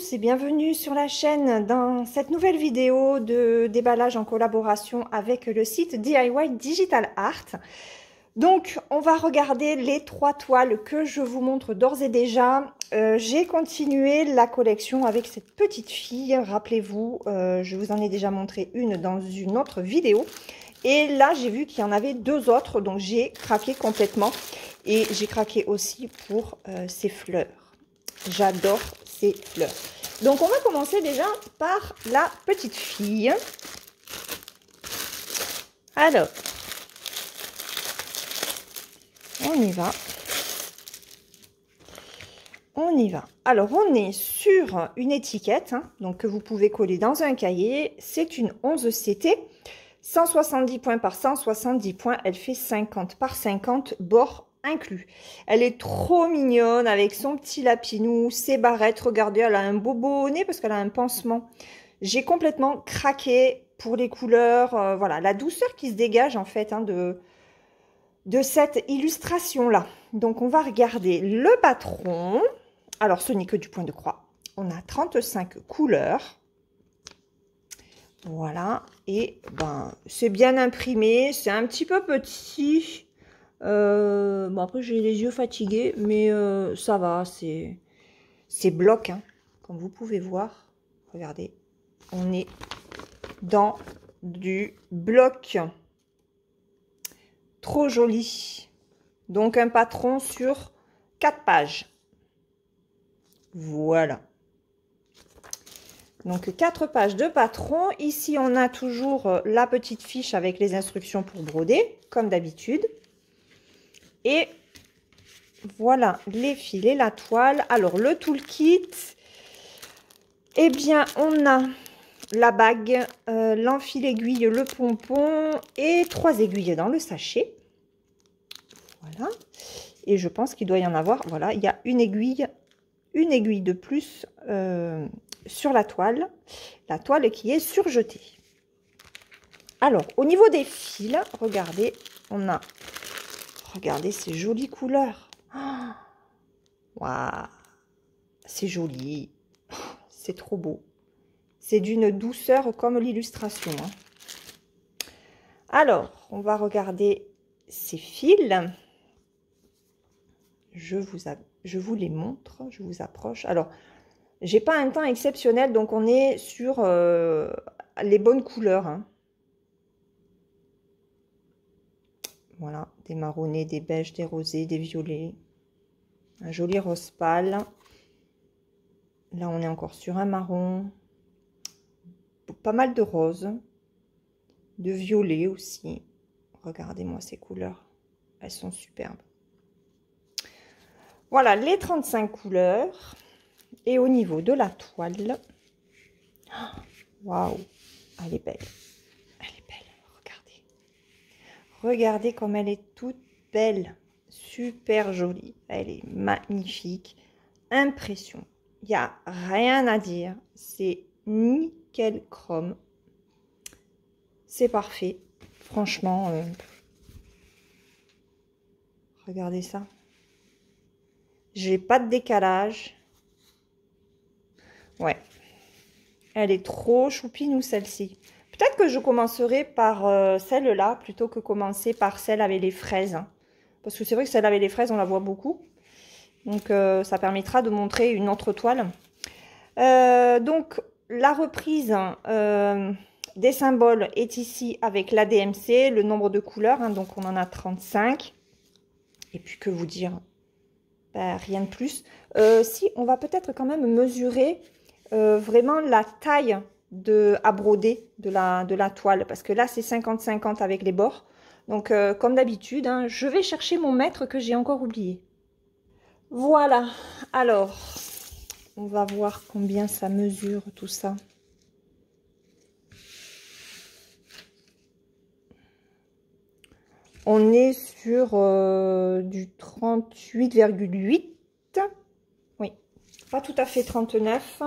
tous et bienvenue sur la chaîne dans cette nouvelle vidéo de déballage en collaboration avec le site DIY Digital Art. Donc on va regarder les 3 toiles que je vous montre d'ores et déjà. J'ai continué la collection avec cette petite fille, rappelez-vous, je vous en ai déjà montré une dans une autre vidéo. Et là j'ai vu qu'il y en avait 2 autres, donc j'ai craqué complètement. Et j'ai craqué aussi pour ces fleurs. J'adore ces fleurs. Donc on va commencer déjà par la petite fille. Alors, on y va. On y va. Alors on est sur une étiquette, hein, donc que vous pouvez coller dans un cahier. C'est une 11 CT, 170 points par 170 points. Elle fait 50 par 50 bords inclus. Elle est trop mignonne avec son petit lapinou, ses barrettes. Regardez, elle a un beau bonnet parce qu'elle a un pansement. J'ai complètement craqué pour les couleurs. Voilà, la douceur qui se dégage en fait hein, de cette illustration là. Donc on va regarder le patron. Alors ce n'est que du point de croix. On a 35 couleurs. Voilà, et ben c'est bien imprimé, c'est un petit peu petit. Bon après j'ai les yeux fatigués, mais ça va, c'est bloc, hein, comme vous pouvez voir. Regardez, on est dans du bloc. Trop joli. Donc un patron sur 4 pages. Voilà. Donc 4 pages de patron. Ici on a toujours la petite fiche avec les instructions pour broder, comme d'habitude. Et voilà les fils et la toile. Alors le toolkit, eh bien on a la bague, l'enfil aiguille, le pompon et 3 aiguilles dans le sachet. Voilà. Et je pense qu'il doit y en avoir. Voilà, il y a une aiguille de plus sur la toile qui est surjetée. Alors au niveau des fils, regardez, on a, regardez ces jolies couleurs. Waouh, c'est joli, c'est trop beau, c'est d'une douceur comme l'illustration. Hein. Alors on va regarder ces fils. Je vous les montre, je vous approche. Alors j'ai pas un teint exceptionnel, donc on est sur les bonnes couleurs. Hein. Voilà, des marronnés, des beiges, des rosés, des violets. Un joli rose pâle. Là, on est encore sur un marron. Pas mal de roses. De violet aussi. Regardez-moi ces couleurs. Elles sont superbes. Voilà, les 35 couleurs. Et au niveau de la toile, waouh, elle est belle. Elle est belle, regardez. Regardez comme elle est toute belle. Super jolie. Elle est magnifique. Impression. Il n'y a rien à dire. C'est nickel chrome. C'est parfait. Franchement, regardez ça. J'ai pas de décalage. Ouais. Elle est trop choupinou celle-ci. Peut-être que je commencerai par celle-là plutôt que commencer par celle avec les fraises. Hein. Parce que c'est vrai que celle avec les fraises, on la voit beaucoup. Donc, ça permettra de montrer une autre toile. Donc, la reprise des symboles est ici avec l'ADMC, le nombre de couleurs. Hein, donc, on en a 35. Et puis, que vous dire? Ben, rien de plus. Si, on va peut-être quand même mesurer vraiment la taille à broder de la toile. Parce que là, c'est 50-50 avec les bords. Donc, comme d'habitude, hein, je vais chercher mon mètre que j'ai encore oublié. Voilà, alors, on va voir combien ça mesure tout ça. On est sur du 38,8. Oui, pas tout à fait 39.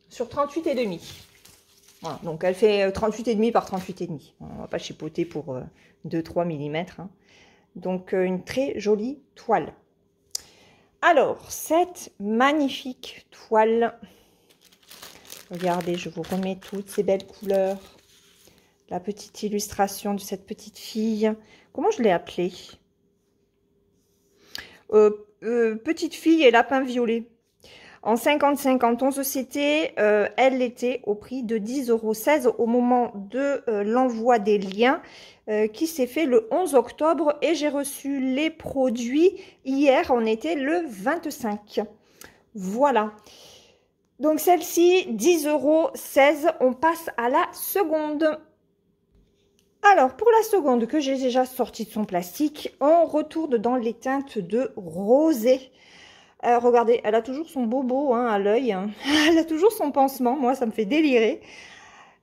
Sur 38,5. Voilà, donc elle fait 38,5 par 38,5. On va pas chipoter pour 2-3 mm. Hein. Donc une très jolie toile. Alors, cette magnifique toile. Regardez, je vous remets toutes ces belles couleurs. La petite illustration de cette petite fille. Comment je l'ai appelée? Petite fille et lapin violet. En 55 en société, elle l'était au prix de 10,16 € au moment de l'envoi des liens qui s'est fait le 11 octobre et j'ai reçu les produits hier, on était le 25. Voilà. Donc celle-ci, 10,16 €, on passe à la seconde. Alors, pour la seconde que j'ai déjà sortie de son plastique, on retourne dans les teintes de rosé. Regardez, elle a toujours son bobo hein, à l'œil. Hein. Elle a toujours son pansement. Moi, ça me fait délirer.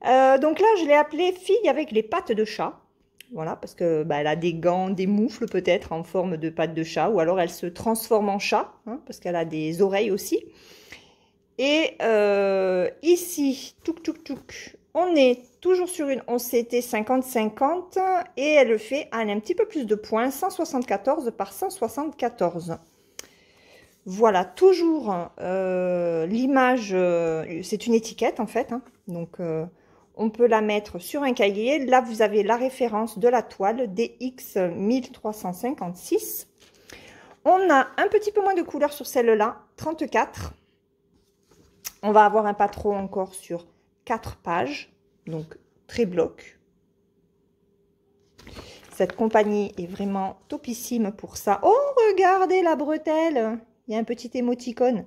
Donc là, je l'ai appelée fille avec les pattes de chat. Voilà, parce que bah, elle a des gants, des moufles peut-être en forme de pattes de chat. Ou alors elle se transforme en chat, hein, parce qu'elle a des oreilles aussi. Et ici, on est toujours sur une 11CT 50-50 et elle fait un petit peu plus de points, 174 par 174. Voilà, toujours l'image, c'est une étiquette en fait, hein, donc on peut la mettre sur un cahier. Là, vous avez la référence de la toile DX 1356. On a un petit peu moins de couleurs sur celle-là, 34. On va avoir un patron encore sur 4 pages, donc très bloc. Cette compagnie est vraiment topissime pour ça. Oh, regardez la bretelle! Il y a un petit émoticône.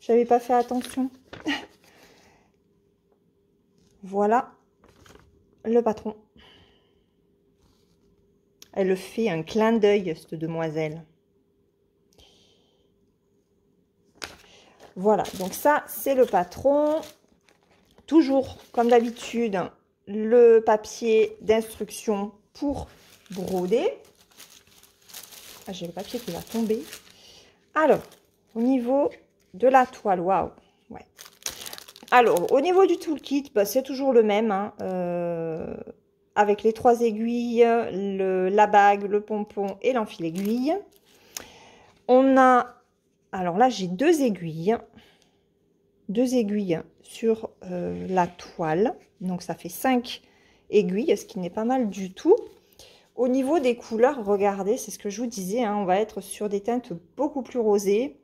Je n'avais pas fait attention. Voilà le patron. Elle fait un clin d'œil, cette demoiselle. Voilà, donc ça, c'est le patron. Toujours, comme d'habitude, le papier d'instruction pour broder. Ah, j'ai le papier qui va tomber. Alors, au niveau de la toile, waouh, ouais. Alors, au niveau du toolkit, bah, c'est toujours le même, hein, avec les 3 aiguilles, la bague, le pompon et l'enfil aiguille. On a, alors là, j'ai 2 aiguilles sur la toile, donc ça fait 5 aiguilles, ce qui n'est pas mal du tout. Au niveau des couleurs, regardez, c'est ce que je vous disais, hein, on va être sur des teintes beaucoup plus rosées.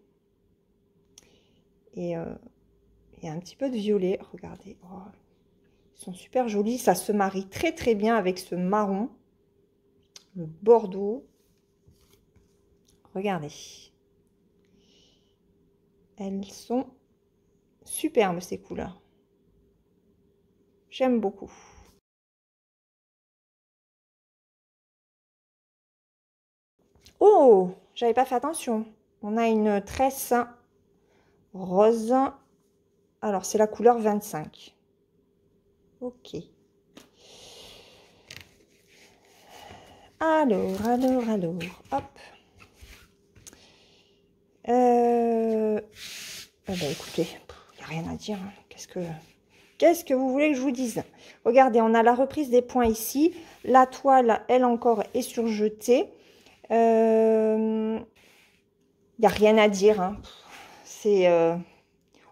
Et il y a un petit peu de violet, regardez. Oh, ils sont super jolis, ça se marie très très bien avec ce marron, le bordeaux. Regardez. Elles sont superbes ces couleurs. J'aime beaucoup. Oh, j'avais pas fait attention. On a une tresse rose. Alors, c'est la couleur 25. Ok. Alors, hop. Bah, écoutez, il n'y a rien à dire. Hein. Qu'est-ce que vous voulez que je vous dise? Regardez, on a la reprise des points ici. La toile, elle encore, est surjetée. Il n'y a rien à dire. Hein.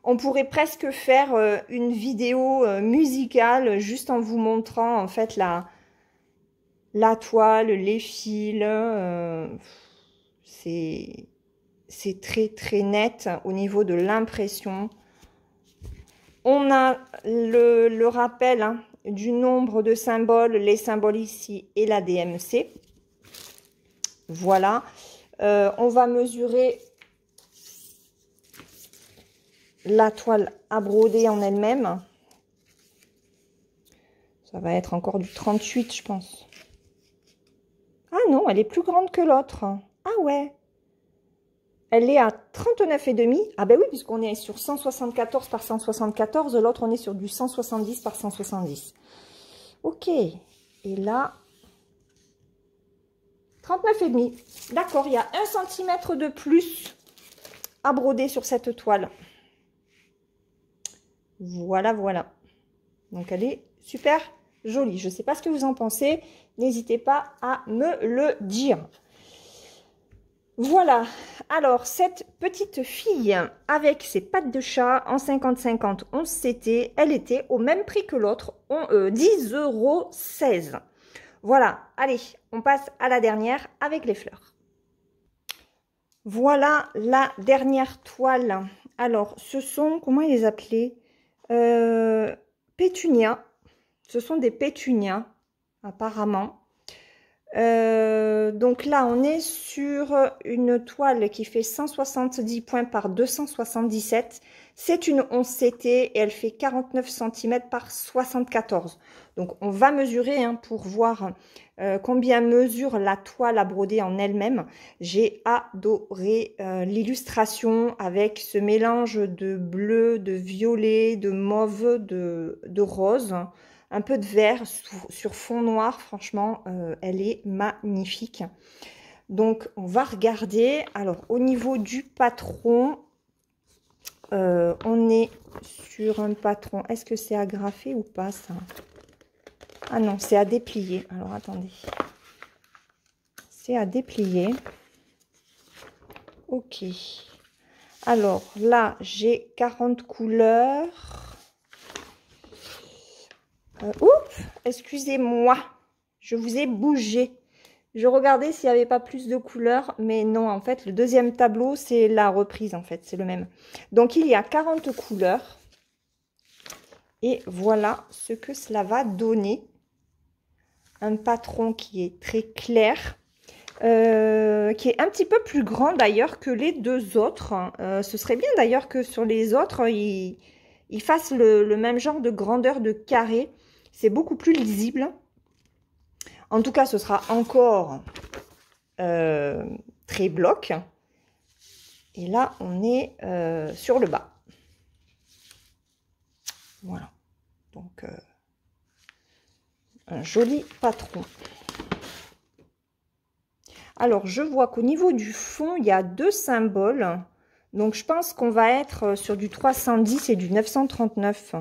On pourrait presque faire une vidéo musicale juste en vous montrant en fait la toile, les fils. C'est très très net au niveau de l'impression. On a le rappel hein, du nombre de symboles, les symboles ici et la DMC. Voilà. On va mesurer la toile à broder en elle-même. Ça va être encore du 38, je pense. Ah non, elle est plus grande que l'autre. Ah ouais. Elle est à 39,5. Ah ben oui, puisqu'on est sur 174 par 174. L'autre, on est sur du 170 par 170. Ok. Et là, 39,5. D'accord, il y a 1 cm de plus à broder sur cette toile. Voilà, voilà. Donc, elle est super jolie. Je ne sais pas ce que vous en pensez. N'hésitez pas à me le dire. Voilà, alors cette petite fille avec ses pattes de chat en 50-50 11 CT, elle était au même prix que l'autre, 10,16 €. Voilà, allez, on passe à la dernière avec les fleurs. Voilà la dernière toile. Alors, ce sont, comment ils les appelaient? Pétunias. Ce sont des pétunias, apparemment. Donc là, on est sur une toile qui fait 170 points par 277. C'est une 11 CT et elle fait 49 cm par 74. Donc on va mesurer pour voir combien mesure la toile à broder en elle-même. J'ai adoré l'illustration avec ce mélange de bleu, de violet, de mauve, de rose. Un peu de vert sur fond noir, franchement, elle est magnifique. Donc, on va regarder. Alors, au niveau du patron, on est sur un patron. Est-ce que c'est agrafé ou pas, ça? Ah non, c'est à déplier. Alors, attendez. C'est à déplier. Ok. Alors, là, j'ai 40 couleurs. Oups, excusez-moi, je vous ai bougé. Je regardais s'il n'y avait pas plus de couleurs, mais non, en fait, le deuxième tableau, c'est la reprise, en fait, c'est le même. Donc, il y a 40 couleurs. Et voilà ce que cela va donner. Un patron qui est très clair, qui est un petit peu plus grand d'ailleurs que les deux autres. Ce serait bien d'ailleurs que sur les autres, il fasse le même genre de grandeur de carré. C'est beaucoup plus lisible. En tout cas, ce sera encore très bloc. Et là, on est sur le bas. Voilà. Donc, un joli patron. Alors, je vois qu'au niveau du fond, il y a deux symboles. Donc, je pense qu'on va être sur du 310 et du 939.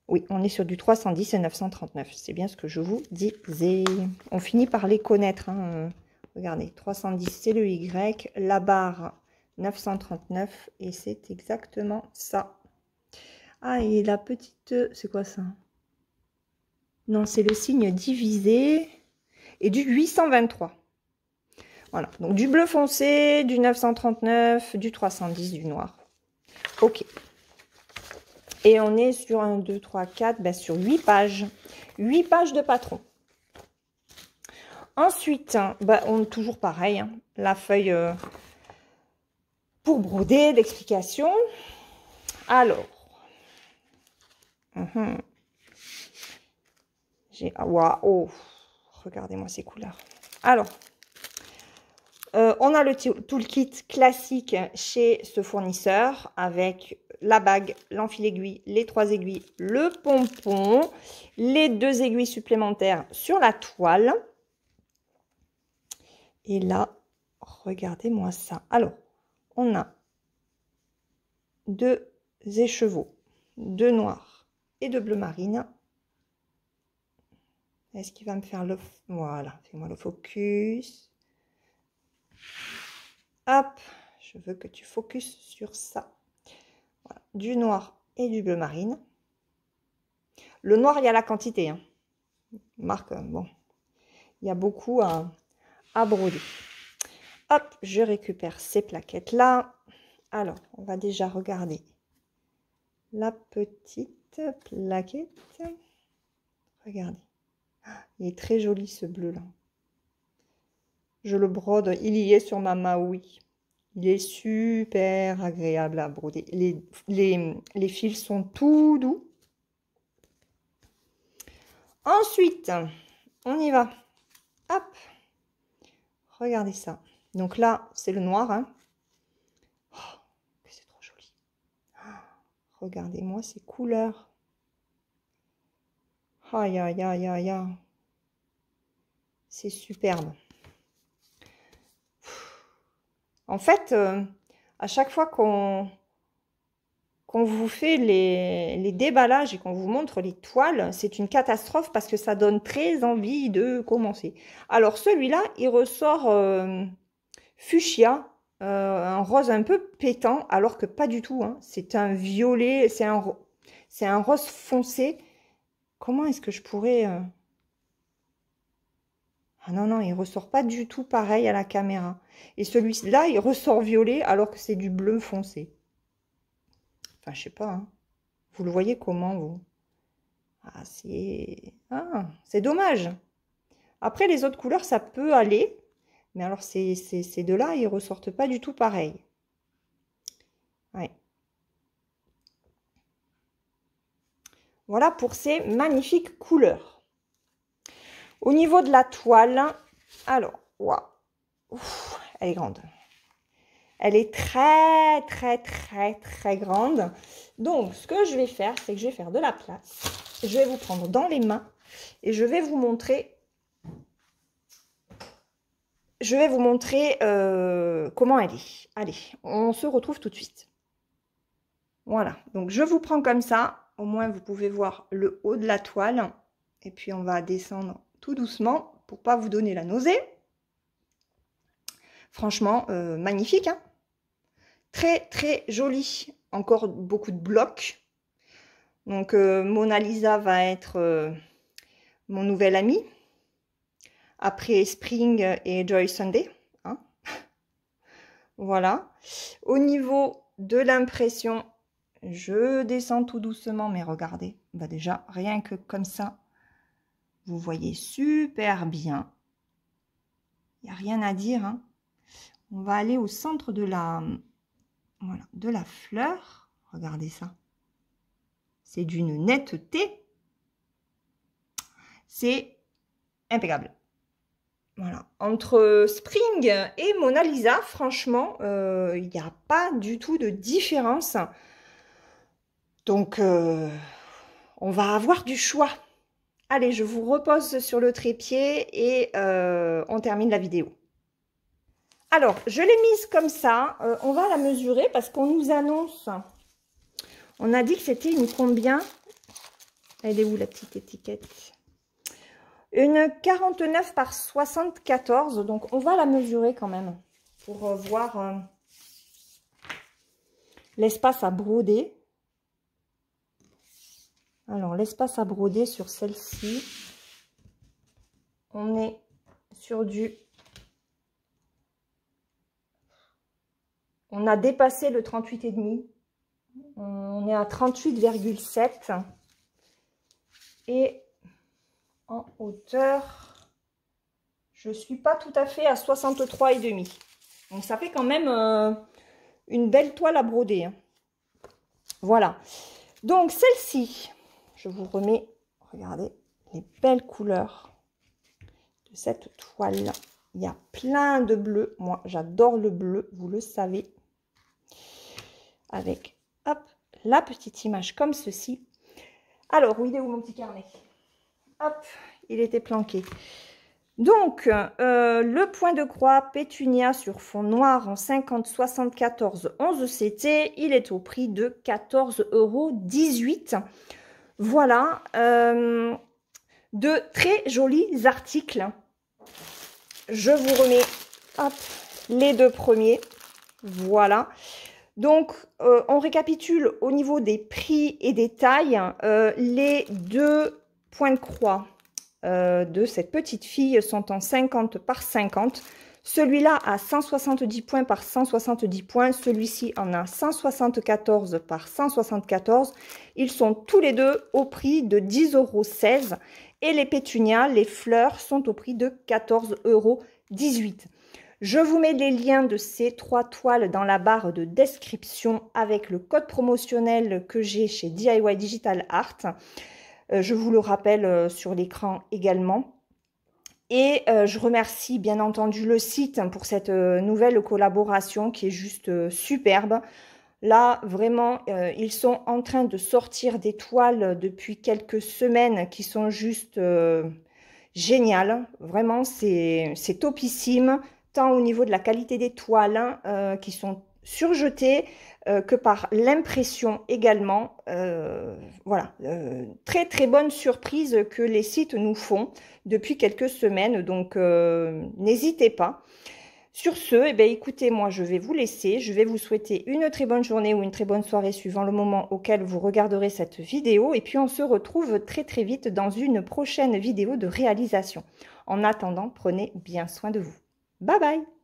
Oui, on est sur du 310 et 939. C'est bien ce que je vous disais. On finit par les connaître. Regardez, 310, c'est le Y. La barre, 939. Et c'est exactement ça. Ah, et la petite... C'est quoi ça? Non, c'est le signe divisé. Et du 823. Voilà. Donc, du bleu foncé, du 939, du 310, du noir. Ok. Et on est sur 1, 2, 3, 4, ben sur 8 pages. 8 pages de patron. Ensuite, ben on toujours pareil. La feuille pour broder, d'explication. Alors. J'ai... Waouh. Regardez-moi ces couleurs. Alors. On a le toolkit classique chez ce fournisseur avec la bague, l'enfil aiguille, les 3 aiguilles, le pompon, les 2 aiguilles supplémentaires sur la toile. Et là, regardez-moi ça. Alors, on a 2 écheveaux, 2 noirs et 2 bleu marine. Est-ce qu'il va me faire le... Voilà, fais-moi le focus. Hop, je veux que tu focuses sur ça. Voilà, du noir et du bleu marine. Le noir, il y a la quantité. Marque, bon, il y a beaucoup à broder. Hop, je récupère ces plaquettes-là. Alors, on va déjà regarder la petite plaquette. Regardez. Il est très joli ce bleu-là. Je le brode, il y est sur ma Maui. Il est super agréable à broder. Les fils sont tout doux. Ensuite, on y va. Hop. Regardez ça. Donc là, c'est le noir. Oh, c'est trop joli. Oh, regardez-moi ces couleurs. Aïe, aïe, aïe, aïe, aïe. C'est superbe. En fait, à chaque fois qu'on vous fait les déballages et qu'on vous montre les toiles, c'est une catastrophe parce que ça donne très envie de commencer. Alors celui-là, il ressort fuchsia, un rose un peu pétant, alors que pas du tout, hein. C'est un violet, c'est un rose foncé. Comment est-ce que je pourrais... Ah non, non, il ressort pas du tout pareil à la caméra. Et celui-là, il ressort violet alors que c'est du bleu foncé. Enfin, je sais pas, hein. Vous le voyez comment, vous? Ah, c'est dommage. Après, les autres couleurs, ça peut aller. Mais alors, ces deux-là, ils ressortent pas du tout pareil. Ouais. Voilà pour ces magnifiques couleurs. Au niveau de la toile, alors, waouh, elle est grande. Elle est très, très, très, très grande. Donc, ce que je vais faire, c'est que je vais faire de la place. Je vais vous prendre dans les mains et je vais vous montrer... comment elle est. Allez, on se retrouve tout de suite. Voilà, donc je vous prends comme ça. Au moins, vous pouvez voir le haut de la toile. Et puis, on va descendre tout doucement pour pas vous donner la nausée. Franchement, magnifique, hein? Très, très joli. Encore beaucoup de blocs. Donc, Mona Lisa va être mon nouvel ami. Après Spring et Joy Sunday. Hein. Voilà. Au niveau de l'impression, je descends tout doucement. Mais regardez, bah déjà, rien que comme ça, vous voyez super bien. Il n'y a rien à dire. Hein. On va aller au centre de voilà, de la fleur. Regardez ça. C'est d'une netteté. C'est impeccable. Voilà. Entre Spring et Mona Lisa, franchement, il n'y a pas du tout de différence. Donc, on va avoir du choix. Allez, je vous repose sur le trépied et on termine la vidéo. Alors, je l'ai mise comme ça. On va la mesurer parce qu'on nous annonce... On a dit que c'était une combien? Elle est où la petite étiquette? Une 49 par 74. Donc, on va la mesurer quand même pour voir l'espace à broder. Alors, l'espace à broder sur celle-ci, on est sur du... On a dépassé le 38,5. On est à 38,7. Et en hauteur, je ne suis pas tout à fait à 63,5. Donc, ça fait quand même une belle toile à broder. Hein. Voilà. Donc, celle-ci, je vous remets, regardez, les belles couleurs de cette toile. Il y a plein de bleu. Moi, j'adore le bleu, vous le savez. Avec, hop, la petite image comme ceci. Alors, où il est où mon petit carnet? Hop, il était planqué. Donc, le point de croix pétunia sur fond noir en 50 74 11 CT, il est au prix de 14,18 €. Voilà, de très jolis articles. Je vous remets hop, les deux premiers. Voilà. Donc, on récapitule au niveau des prix et des tailles. Les deux points de croix de cette petite fille sont en 50 par 50. Celui-là a 170 points par 170 points. Celui-ci en a 174 par 174. Ils sont tous les deux au prix de 10,16 €. Et les pétunias, les fleurs, sont au prix de 14,18 €. Je vous mets les liens de ces trois toiles dans la barre de description avec le code promotionnel que j'ai chez DIY Digital Art. Je vous le rappelle sur l'écran également. Et je remercie bien entendu le site pour cette nouvelle collaboration qui est juste superbe. Là, vraiment, ils sont en train de sortir des toiles depuis quelques semaines qui sont juste géniales. Vraiment, c'est topissime. Tant au niveau de la qualité des toiles qui sont surjetées que par l'impression également. Voilà, très très bonne surprise que les sites nous font depuis quelques semaines, donc n'hésitez pas. Sur ce, eh bien, écoutez, moi, je vais vous laisser. Je vais vous souhaiter une très bonne journée ou une très bonne soirée suivant le moment auquel vous regarderez cette vidéo. Et puis, on se retrouve très, très vite dans une prochaine vidéo de réalisation. En attendant, prenez bien soin de vous. Bye bye!